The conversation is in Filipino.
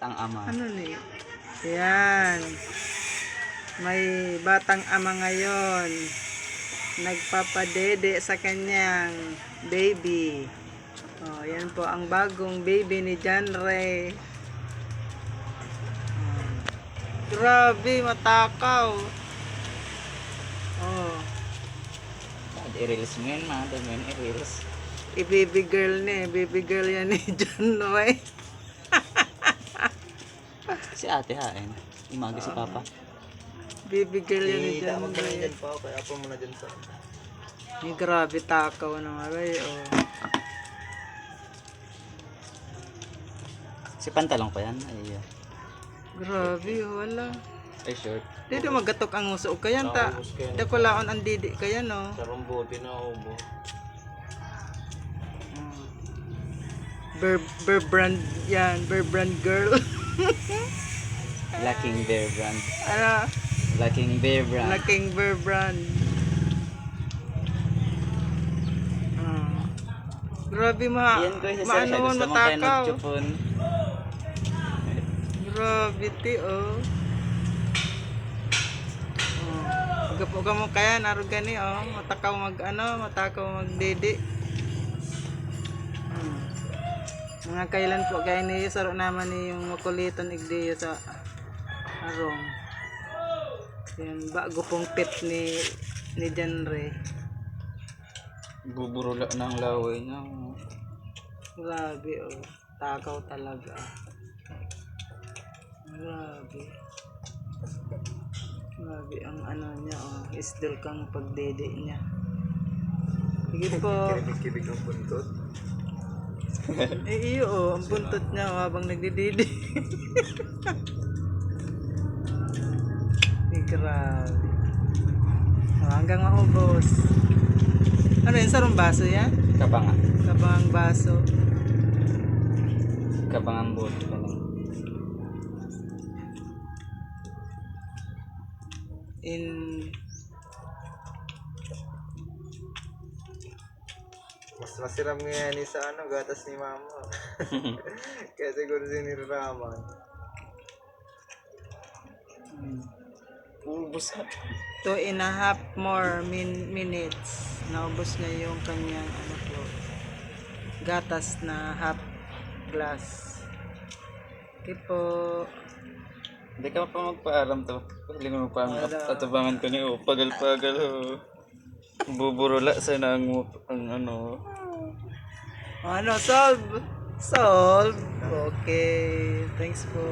batang ama. Ano ni? Yan. May batang ama ngayon. Nagpapadede sa kanyang baby. Oh, yan po ang bagong baby ni John Ray. Grabe, matakaw. Oh, I-release mo yun, mga dami yun, i-release. baby girl ni, baby girl yan ni John Ray. Si ate hain. Umaga si papa. Baby girl yan ni John Tawag ka na Ray. dyan pa, kaya po muna dyan sa... Ay, grabe, takaw naman Ray. Oh. Si pantalong pa yan. Ay, Grabe, wala. ay short. Dito magatok ang uso kayan ta. Dako laon ang didi kaya no. Sa rambuti na ubo. Bear brand yan, Bear brand girl. Lacking Bear brand. Ano? Lacking Bear brand. Laking Bear brand. Grabe Yan ko isa sir, maano gusto mo kayo matakaw. nagchupon. Grabe ti oh. Gapo ka mo kaya naro gani oh, matakaw matakaw magdidi. Mga kailan po kaya ni saro naman ni yung makuliton igdiyo sa arong. Yan bago pong pit ni John Ray. Buburula ng laway niya. Grabe oh, takaw talaga. Grabe. Grabe ang ano niya oh, isdol kang pagdede niya. Sige po. Kibig ang buntot. Iyo oh, ang buntot niya oh, habang nagdididi. Grabe. Oh, hanggang maubos. Ano yun? Sarong baso yan? Kabanga. Kabangang baso. Kabangang boat pa lang. In Mas masiram nga yan sa gatas ni mama. Kaya siguro siniraraman. Ubus ha. 2.5 more minutes. Naubos na yung kanyang gatas na half glass. Okay po. Hindi ka pa magpaalam to. Pili mo pa ang atabangan ko niyo. Pagal-pagal ho. Buburula sana ang ano. Ano, solve? Solve? Okay. Thanks po.